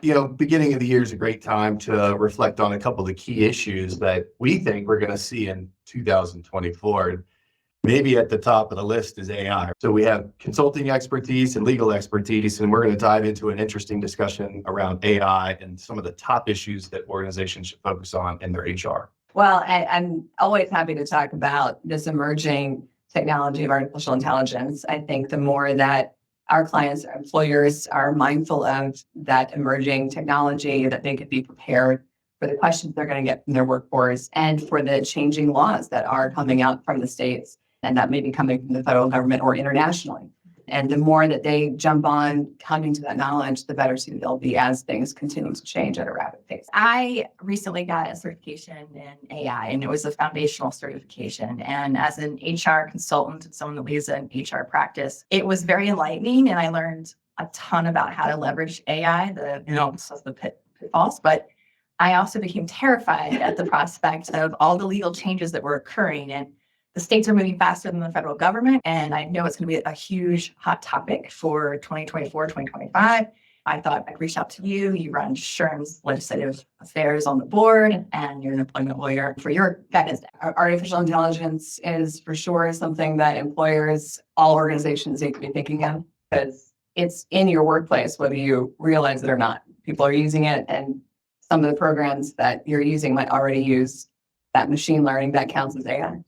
Beginning of the year is a great time to reflect on a couple of the key issues that we think we're going to see in 2024. Maybe at the top of the list is AI. So we have consulting expertise and legal expertise, and we're going to dive into an interesting discussion around AI and some of the top issues that organizations should focus on in their HR. Well, I'm always happy to talk about this emerging technology of artificial intelligence. I think the more that our clients, our employers are mindful of that emerging technology, that they could be prepared for the questions they're going to get from their workforce and for the changing laws that are coming out from the states and that may be coming from the federal government or internationally. And the more that they jump on coming to that knowledge, the better suited they'll be as things continue to change at a rapid pace. I recently got a certification in AI, and it was a foundational certification. And as an HR consultant and someone that leads an HR practice, it was very enlightening, and I learned a ton about how to leverage AI, the pitfalls. But I also became terrified at the prospect of all the legal changes that were occurring. And the states are moving faster than the federal government, and I know it's going to be a huge hot topic for 2024, 2025. I thought I'd reach out to you. You run SHRM's legislative affairs on the board, and you're an employment lawyer for your guidance. Artificial intelligence is for sure something that employers, all organizations need to be thinking of because it's in your workplace, whether you realize it or not. People are using it, and some of the programs that you're using might already use that machine learning that counts as AI.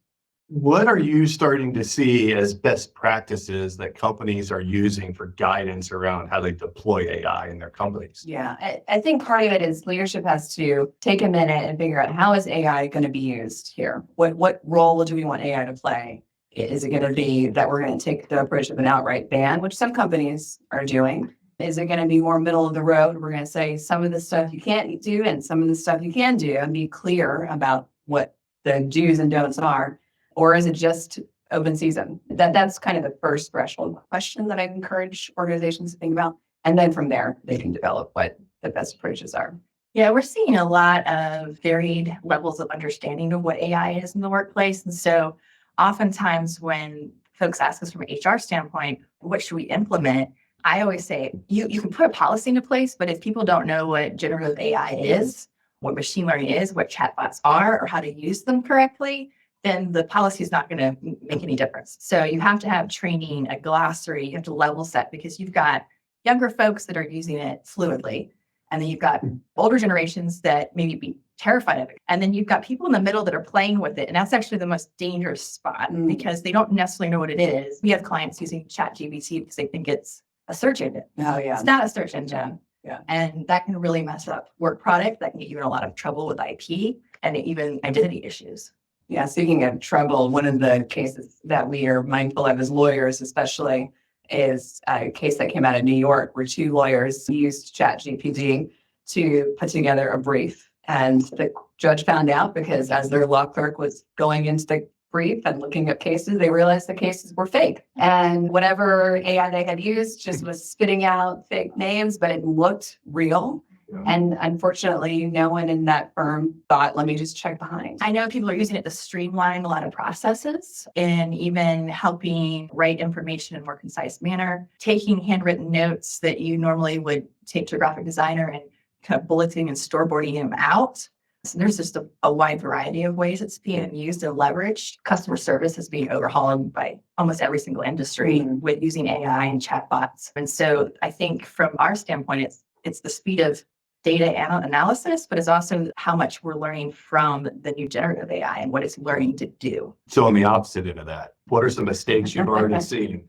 What are you starting to see as best practices that companies are using for guidance around how they deploy AI in their companies? Yeah, I think part of it is leadership has to take a minute and figure out how is AI going to be used here? What role do we want AI to play? Is it going to be that we're going to take the approach of an outright ban, which some companies are doing? Is it going to be more middle of the road? We're going to say some of the stuff you can't do and some of the stuff you can do and be clear about what the do's and don'ts are. Or is it just open season? That's kind of the first threshold question that I encourage organizations to think about. And then from there, they can develop what the best approaches are. Yeah, we're seeing a lot of varied levels of understanding of what AI is in the workplace. And so oftentimes when folks ask us from an HR standpoint, what should we implement? I always say, you can put a policy into place, but if people don't know what generative AI is, what machine learning is, what chatbots are, or how to use them correctly, then the policy is not going to make any difference. So you have to have training, a glossary, you have to level set because you've got younger folks that are using it fluidly. And then you've got older generations that maybe be terrified of it. And then you've got people in the middle that are playing with it. And that's actually the most dangerous spot because they don't necessarily know what it is. We have clients using ChatGPT because they think it's a search engine. Oh, yeah. It's not a search engine. Yeah. And that can really mess up work product. That can get you in a lot of trouble with IP and even identity issues. Yeah, speaking of trouble, one of the cases that we are mindful of as lawyers, especially, is a case that came out of New York where two lawyers used ChatGPT to put together a brief. And the judge found out because as their law clerk was going into the brief and looking at cases, they realized the cases were fake. And whatever AI they had used just was spitting out fake names, but it looked real. And unfortunately, no one in that firm thought, let me just check behind. I know people are using it to streamline a lot of processes and even helping write information in a more concise manner, taking handwritten notes that you normally would take to a graphic designer and kind of bulleting and storyboarding them out. So there's just a wide variety of ways it's being used and leveraged. Customer service is being overhauled by almost every single industry with using AI and chatbots. And so I think from our standpoint, it's the speed of data analysis, but it's also how much we're learning from the new generative AI and what it's learning to do. So on the opposite end of that, what are some mistakes you've already seen?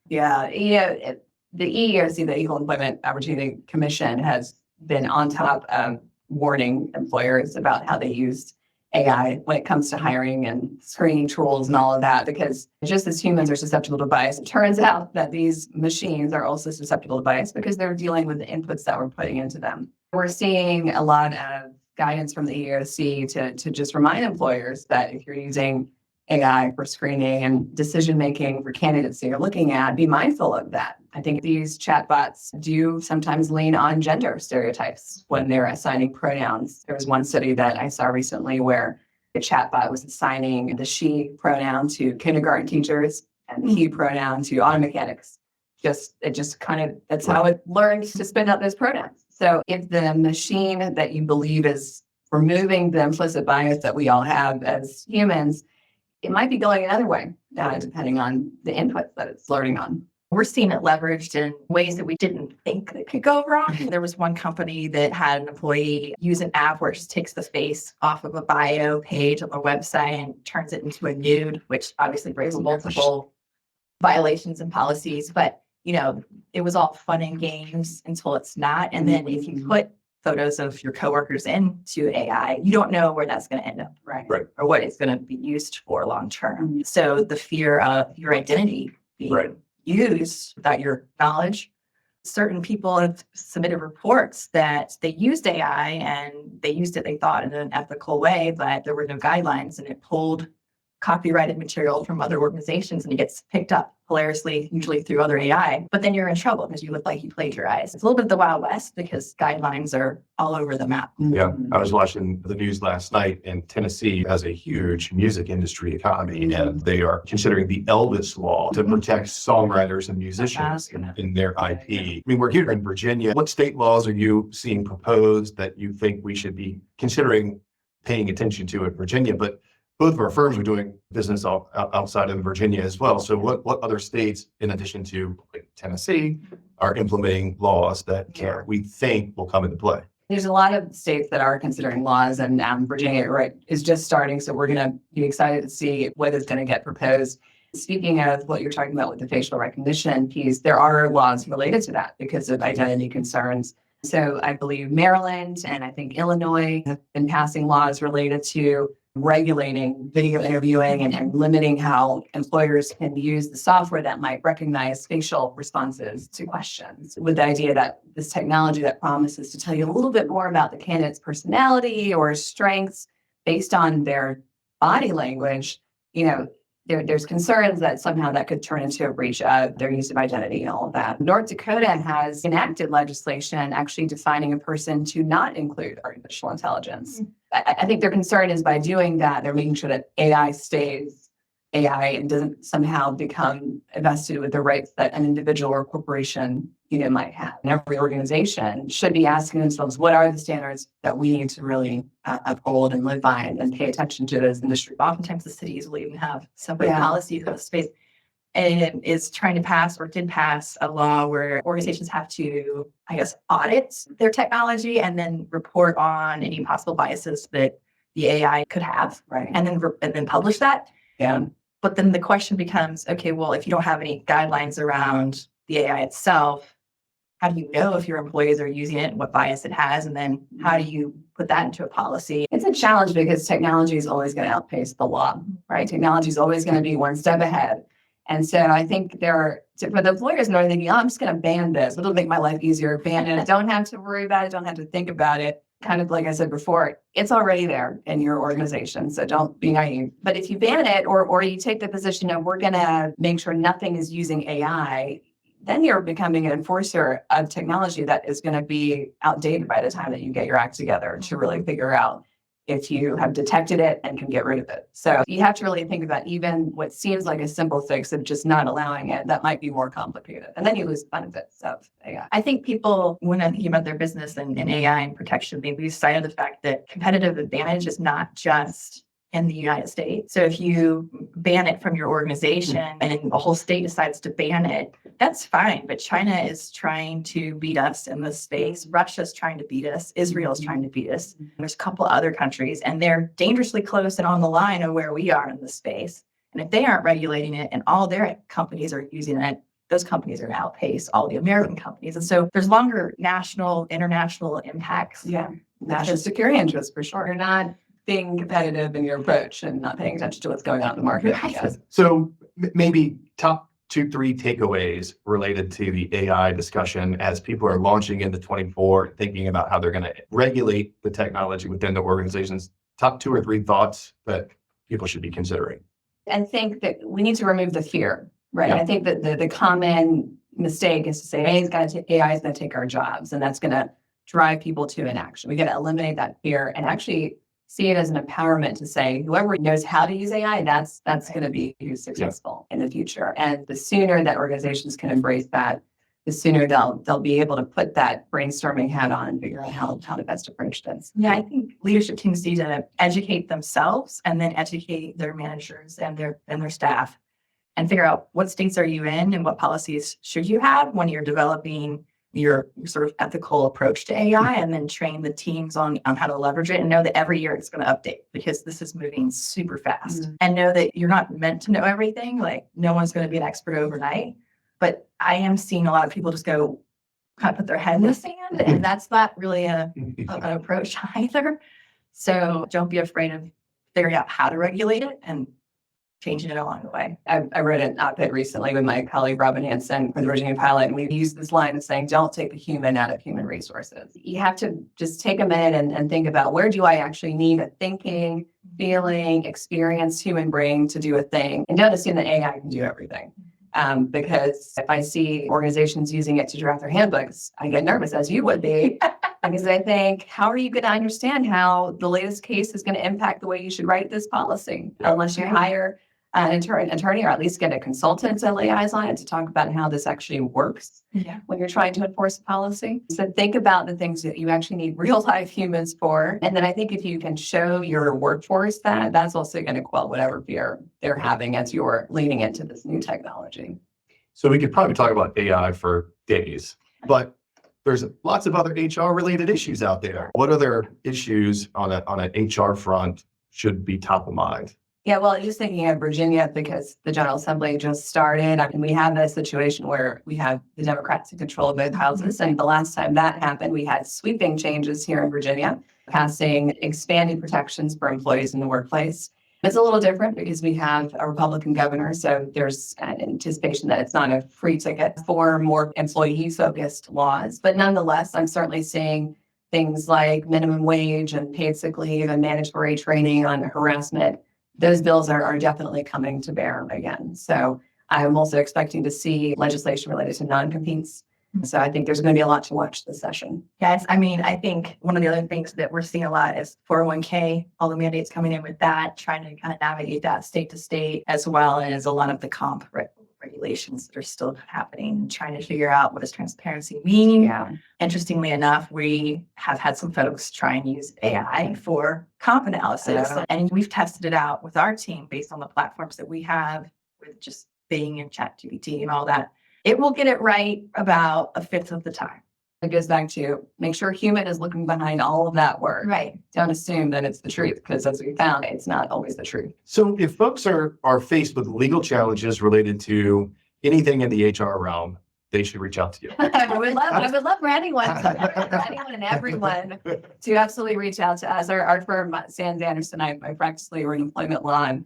Yeah, the EEOC, the Equal Employment Opportunity Commission, has been on top of warning employers about how they use AI when it comes to hiring and screening tools and all of that, because just as humans are susceptible to bias, it turns out that these machines are also susceptible to bias because they're dealing with the inputs that we're putting into them. We're seeing a lot of guidance from the EEOC to just remind employers that if you're using AI for screening and decision-making for candidates that you're looking at, be mindful of that. I think these chatbots do sometimes lean on gender stereotypes when they're assigning pronouns. There was one study that I saw recently where a chatbot was assigning the she pronoun to kindergarten teachers and the he pronoun to auto mechanics. That's how it learns to spin out those pronouns. So if the machine that you believe is removing the implicit bias that we all have as humans, it might be going another way, depending on the inputs that it's learning on. We're seeing it leveraged in ways that we didn't think that could go wrong. There was one company that had an employee use an app where it just takes the face off of a bio page on the website and turns it into a nude, which obviously breaks multiple violations and policies. But, it was all fun and games until it's not. And then if you put photos of your coworkers into AI, you don't know where that's going to end up, Right. or what it's going to be used for long term. So the fear of your identity being used without your knowledge. Certain people have submitted reports that they used AI and they used it, they thought, in an ethical way, but there were no guidelines and it pulled copyrighted material from other organizations and it gets picked up hilariously, usually through other AI. But then you're in trouble because you look like you plagiarized. It's a little bit of the Wild West because guidelines are all over the map. Yeah, I was watching the news last night, and Tennessee has a huge music industry economy, and they are considering the Elvis law to protect songwriters and musicians in their IP. I mean, we're here in Virginia. What state laws are you seeing proposed that you think we should be considering paying attention to in Virginia? But both of our firms are doing business outside of Virginia as well. So what other states, in addition to Tennessee, are implementing laws that we think will come into play? There's a lot of states that are considering laws, and Virginia is just starting. So we're going to be excited to see what is going to get proposed. Speaking of what you're talking about with the facial recognition piece, there are laws related to that because of identity concerns. So I believe Maryland and I think Illinois have been passing laws related to regulating video interviewing and limiting how employers can use the software that might recognize facial responses to questions, with the idea that this technology that promises to tell you a little bit more about the candidate's personality or strengths based on their body language, there's concerns that somehow that could turn into a breach of their use of identity and all of that. North Dakota has enacted legislation actually defining a person to not include artificial intelligence. I think their concern is by doing that, they're making sure that AI stays AI and doesn't somehow become invested with the rights that an individual or corporation might have. And every organization should be asking themselves, what are the standards that we need to really uphold and live by and pay attention to as industry? Oftentimes the cities will even have separate policies for the space. And it is trying to pass, or did pass, a law where organizations have to, audit their technology and then report on any possible biases that the AI could have, Right. and then publish that. Yeah. But then the question becomes, okay, well, if you don't have any guidelines around the AI itself, how do you know if your employees are using it and what bias it has? And then how do you put that into a policy? It's a challenge because technology is always going to outpace the law, right? Technology is always going to be one step ahead. And so I think for the employers, they're thinking, I'm just going to ban this. It'll make my life easier. Ban it. Don't have to worry about it. Don't have to think about it. Kind of like I said before, it's already there in your organization. So don't be naive. But if you ban it or you take the position of we're going to make sure nothing is using AI, then you're becoming an enforcer of technology that is going to be outdated by the time that you get your act together to really figure out if you have detected it and can get rid of it. So you have to really think about even what seems like a simple fix of just not allowing it, that might be more complicated. And then you lose benefits of AI. I think people, when they're thinking about their business and AI and protection, they lose sight of the fact that competitive advantage is not just in the United States. So if you ban it from your organization and a whole state decides to ban it, that's fine. But China is trying to beat us in this space. Russia's trying to beat us. Israel's trying to beat us. There's a couple other countries, and they're dangerously close and on the line of where we are in this space. And if they aren't regulating it and all their companies are using it, those companies are going to outpace all the American companies. And so there's longer national, international impacts. Yeah, national security interests for sure. You're not being competitive in your approach and not paying attention to what's going on in the market. Yes. So maybe top 2-3 takeaways related to the AI discussion as people are launching into 24, thinking about how they're going to regulate the technology within the organizations. Top 2 or 3 thoughts that people should be considering. And think that we need to remove the fear, right? Yeah. I think that the common mistake is to say AI is going to take our jobs, and that's going to drive people to inaction. We got to eliminate that fear and actually see it as an empowerment to say, whoever knows how to use AI, that's going to be who's successful in the future. And the sooner that organizations can embrace that, the sooner they'll be able to put that brainstorming hat on and figure out how to best approach this. Yeah, I think leadership teams need to educate themselves and then educate their managers and their staff and figure out what states are you in and what policies should you have when you're developing your sort of ethical approach to AI, and then train the teams on how to leverage it, and know that every year it's going to update because this is moving super fast. And know that you're not meant to know everything. Like, no one's going to be an expert overnight. But I am seeing a lot of people just go kind of put their head in the sand, and that's not really an approach either. So don't be afraid of figuring out how to regulate it and changing it along the way. I wrote an op-ed recently with my colleague Robin Hansen for the Virginia pilot, and we used this line of saying, don't take the human out of human resources. You have to just take a minute and think about, where do I actually need a thinking, feeling, experienced human brain to do a thing? And don't assume that AI can do everything. Because if I see organizations using it to draft their handbooks, I get nervous, as you would be, because I think, how are you going to understand how the latest case is going to impact the way you should write this policy? Unless you hire an attorney, or at least get a consultant to lay eyes on it to talk about how this actually works when you're trying to enforce a policy. So think about the things that you actually need real life humans for. And then I think if you can show your workforce that, that's also going to quell whatever fear they're having as you're leaning into this new technology. So we could probably talk about AI for days, but there's lots of other HR related issues out there. What other issues on an HR front should be top of mind? Yeah, well, just thinking of Virginia, because the General Assembly just started, and we have a situation where we have the Democrats in control of both houses. And the last time that happened, we had sweeping changes here in Virginia, passing expanded protections for employees in the workplace. It's a little different because we have a Republican governor, so there's an anticipation that it's not a free ticket for more employee-focused laws. But nonetheless, I'm certainly seeing things like minimum wage and paid sick leave and mandatory training on harassment. Those bills are definitely coming to bear again. So I'm also expecting to see legislation related to non-competes. So I think there's going to be a lot to watch this session. Yes, I mean, I think one of the other things that we're seeing a lot is 401k, all the mandates coming in with that, trying to kind of navigate that state to state, as well as a lot of the comp regulations that are still happening, trying to figure out what does transparency mean. Yeah. Interestingly enough, we have had some folks try and use AI for comp analysis, and we've tested it out with our team based on the platforms that we have with just Bing and ChatGPT and all that. It will get it right about a fifth of the time. It goes back to make sure human is looking behind all of that work. Right. Don't assume that it's the truth, because as we found, it's not always the truth. So if folks are faced with legal challenges related to anything in the HR realm, they should reach out to you. I would love for anyone and everyone to absolutely reach out to us. Our firm, Sands Anderson, I practice labor and employment law, and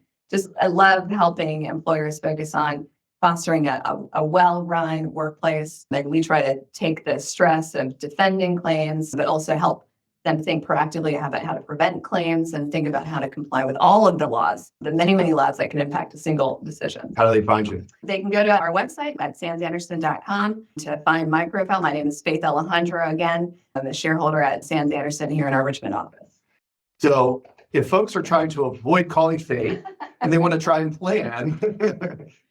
I love helping employers focus on fostering a well-run workplace. Like, we try to take the stress of defending claims, but also help them think proactively about how to prevent claims and think about how to comply with all of the laws, the many, many laws that can impact a single decision. How do they find you? They can go to our website at sandsanderson.com to find my profile. My name is Faith Alejandro. Again, I'm a shareholder at Sands Anderson here in our Richmond office. So if folks are trying to avoid calling Faith and they want to try and plan,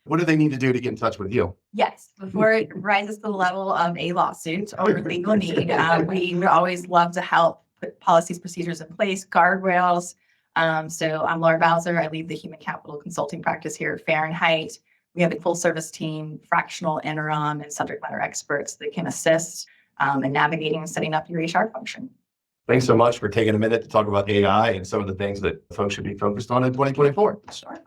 what do they need to do to get in touch with you? Yes, before it rises to the level of a lawsuit or legal need, we would always love to help put policies, procedures in place, guardrails. So I'm Laura Bowser. I lead the human capital consulting practice here at Fahrenheit. We have a full service team, fractional, interim, and subject matter experts that can assist in navigating and setting up your HR function. Thanks so much for taking a minute to talk about AI and some of the things that folks should be focused on in 2024. Sure.